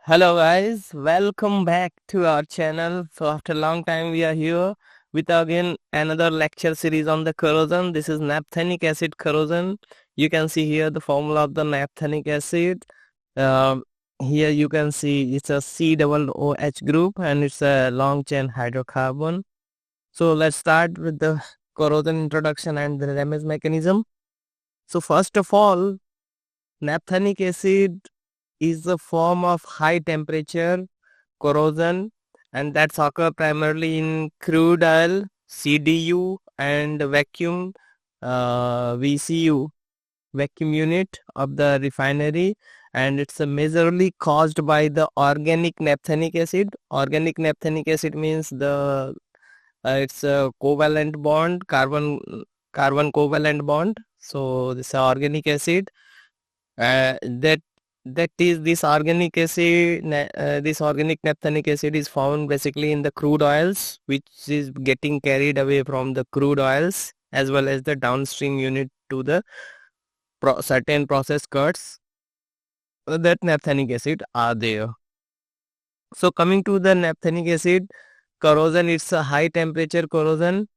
Hello guys, welcome back to our channel. So after a long time we are here with again another lecture series on the corrosion. This is naphthenic acid corrosion. You can see here the formula of the naphthenic acid. Um, Here you can see it's a COOH group and it's a long chain hydrocarbon. So let's start with the corrosion introduction and the damage mechanism. So first of all, naphthenic acid is a form of high temperature corrosion, and that's occur primarily in crude oil, CDU, and vacuum VCU, vacuum unit of the refinery, and it's majorly caused by the organic naphthenic acid. Organic naphthenic acid means the it's a covalent bond, carbon covalent bond. So this is organic acid that is this organic acid. This organic naphthenic acid is found basically in the crude oils, which is getting carried away from the crude oils as well as the downstream unit to the certain process cuts that naphthenic acid are there. So coming to the naphthenic acid corrosion, it's a high temperature corrosion.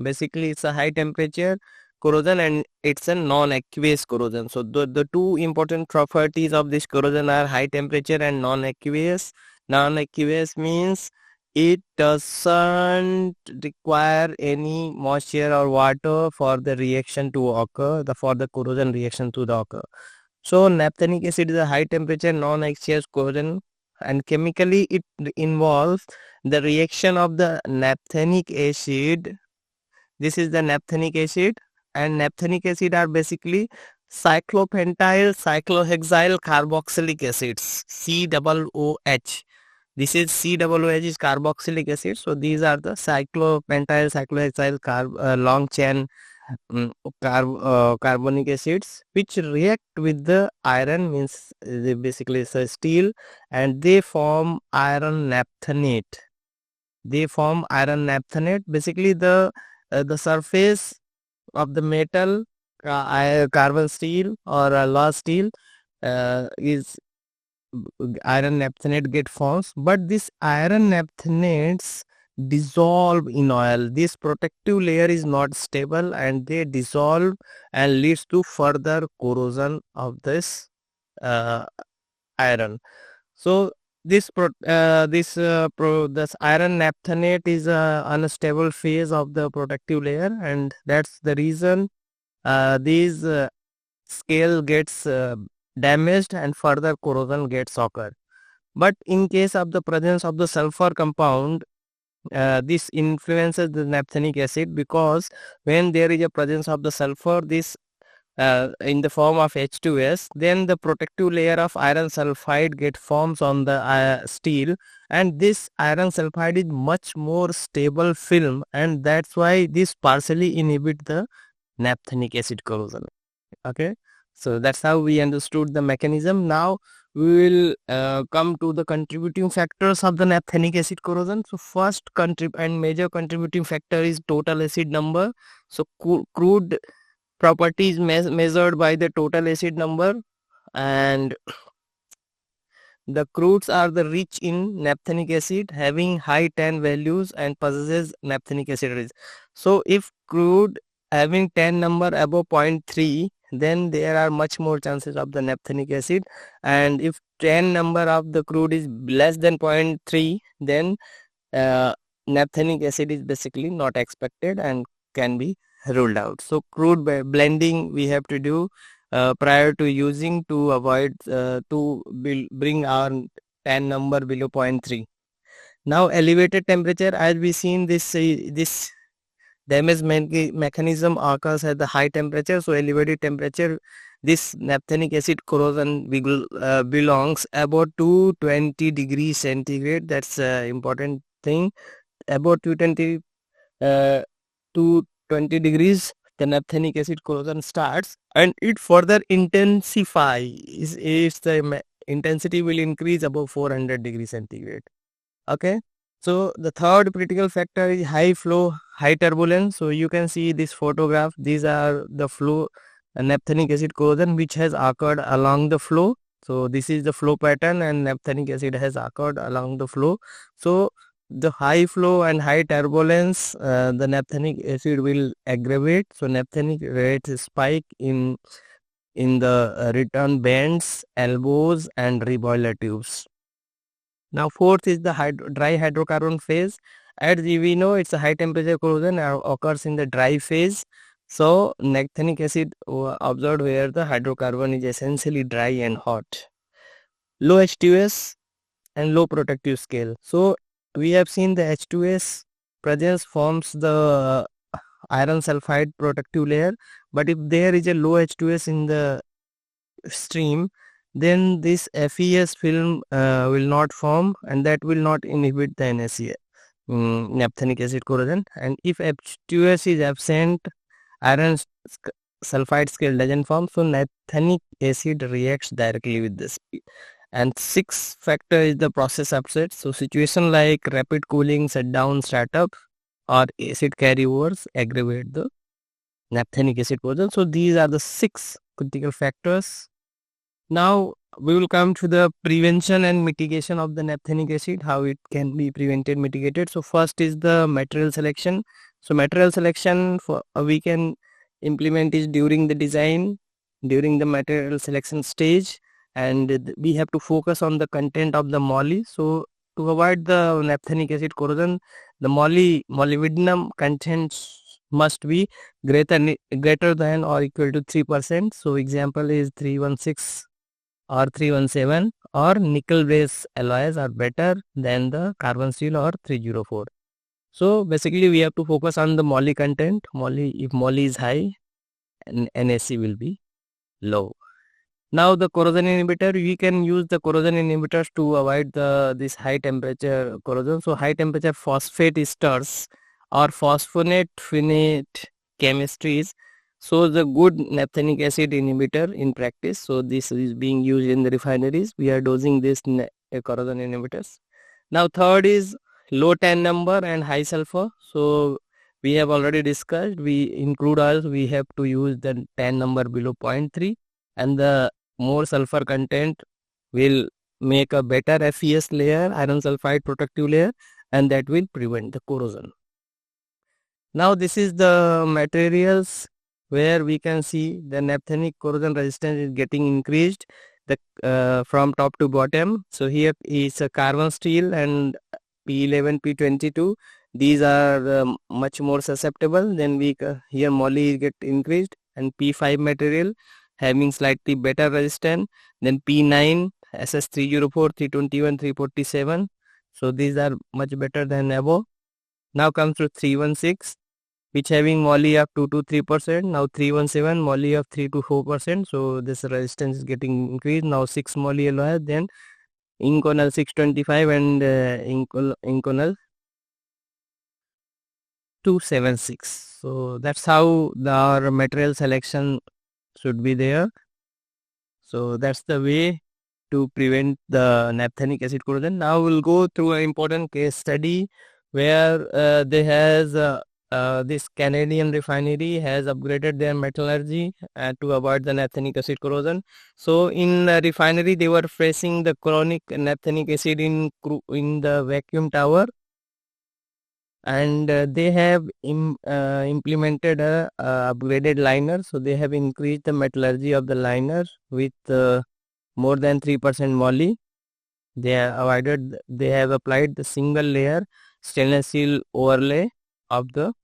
Basically, it's a high temperature corrosion and it's a non-aqueous corrosion. So the two important properties of this corrosion are high temperature and non-aqueous. Non-aqueous means it doesn't require any moisture or water for the reaction to occur, for the corrosion reaction to occur. So naphthenic acid is a high temperature non-aqueous corrosion, and chemically it involves the reaction of the naphthenic acid. This is the naphthenic acid, and naphthenic acid are basically cyclopentyl cyclohexyl carboxylic acids, COOH. This is COOH is carboxylic acid. So these are the cyclopentyl cyclohexyl long chain carbonic acids which react with the iron, means they basically it's a steel, and they form iron naphthenate. Basically the surface of the metal, carbon steel or law steel, is iron naphthenate get forms, but this iron naphthenates dissolve in oil. This protective layer is not stable and they dissolve and leads to further corrosion of this uh, iron. So this iron naphthenate is a unstable phase of the protective layer, and that's the reason these scale gets damaged and further corrosion gets occur. But in case of the presence of the sulfur compound, this influences the naphthenic acid, because when there is a presence of the sulfur, this in the form of H2S, then the protective layer of iron sulfide get forms on the steel, and this iron sulfide is much more stable film, and that's why this partially inhibit the naphthenic acid corrosion. Okay, so that's how we understood the mechanism. Now we will come to the contributing factors of the naphthenic acid corrosion. So first and major contributing factor is total acid number. So crude properties measured by the total acid number, and the crudes are the rich in naphthenic acid, having high tan values and possesses naphthenic acid. So if crude having tan number above 0.3, then there are much more chances of the naphthenic acid, and if tan number of the crude is less than 0.3, then naphthenic acid is basically not expected and can be ruled out. So crude blending we have to do prior to using, to avoid bring our tan number below 0.3. Now elevated temperature, as we seen, this damage mechanism occurs at the high temperature. So elevated temperature, this naphthenic acid corrosion belongs about 220 degrees centigrade. That's important thing. About 220 degrees, the naphthenic acid corrosion starts, and it further intensifies. Intensity will increase above 400 degrees centigrade. Okay, so the third critical factor is high flow, high turbulence. So you can see this photograph. These are the flow naphthenic acid corrosion which has occurred along the flow. So this is the flow pattern, and naphthenic acid has occurred along the flow. So the high flow and high turbulence, the naphthenic acid will aggravate. So naphthenic rates spike in the return bends, elbows, and reboiler tubes. Now fourth is the dry hydrocarbon phase. As we know, it's a high temperature corrosion occurs in the dry phase. So naphthenic acid observed where the hydrocarbon is essentially dry and hot. Low H2S and low protective scale. So we have seen the H2S presence forms the iron sulfide protective layer, but if there is a low H2S in the stream, then this FES film will not form, and that will not inhibit the NAC, naphthenic acid corrosion. And if H2S is absent, iron sulfide scale doesn't form, so naphthenic acid reacts directly with this. And sixth factor is the process upset. So situation like rapid cooling, shutdown, startup, or acid carryovers aggravate the naphthenic acid corrosion. So these are the 6 critical factors. Now we will come to the prevention and mitigation of the naphthenic acid, how it can be prevented, mitigated. So first is the material selection. So material selection for we can implement is during the design, during the material selection stage, and we have to focus on the content of the moly. So to avoid the naphthenic acid corrosion, the molybdenum content must be greater than or equal to 3%. So example is 316 or 317, or nickel based alloys are better than the carbon steel or 304. So basically we have to focus on the moly content. If moly is high, NAC will be low. Now the corrosion inhibitor, we can use the corrosion inhibitors to avoid this high temperature corrosion. So high temperature phosphate esters or phosphonate phenate chemistries shows the good naphthenic acid inhibitor in practice. So this is being used in the refineries. We are dosing this corrosion inhibitors. Now third is low tan number and high sulfur. So we have already discussed, we include oils, we have to use the tan number below 0.3, and the more sulfur content will make a better FES layer, iron sulfide protective layer, and that will prevent the corrosion. Now this is the materials where we can see the naphthenic corrosion resistance is getting increased from top to bottom. So here is a carbon steel and P11, P22. These are much more susceptible. Then here moly get increased, and P5 material having slightly better resistance. Then P9, SS304, 321, 347. So these are much better than above. Now comes to 316, which having moly of 2 to 3%. Now 317 moly of 3 to 4%. So this resistance is getting increased. Now 6 moly alloy, then Inconel 625 and Inconel 276. So that's how our material selection should be there. So that's the way to prevent the naphthenic acid corrosion. Now we'll go through an important case study where this Canadian refinery has upgraded their metallurgy to avoid the naphthenic acid corrosion. So in the refinery, they were facing the chronic naphthenic acid in the vacuum tower, and they have implemented a upgraded liner. So they have increased the metallurgy of the liner with more than 3% moly. They have applied the single layer stainless steel overlay of the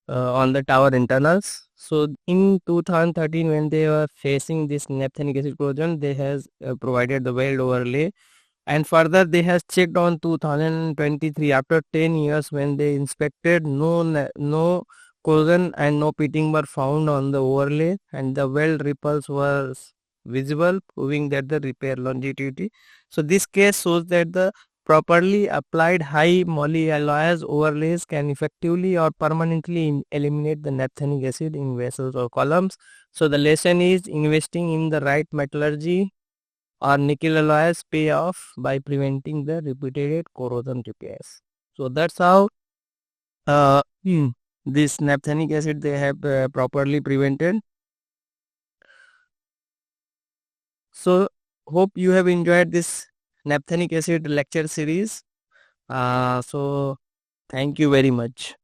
on the tower internals. So in 2013, when they were facing this naphthenic acid corrosion, they has provided the weld overlay. And further, they has checked on 2023, after 10 years, when they inspected, no corrosion and no pitting were found on the overlay, and the weld ripples were visible, proving that the repair longevity. So this case shows that the properly applied high moly alloys overlays can effectively or permanently eliminate the naphthenic acid in vessels or columns. So the lesson is, investing in the right metallurgy or nickel alloys pay off by preventing the repeated corrosion repairs. So that's how this naphthenic acid they have properly prevented. So hope you have enjoyed this naphthenic acid lecture series. So thank you very much.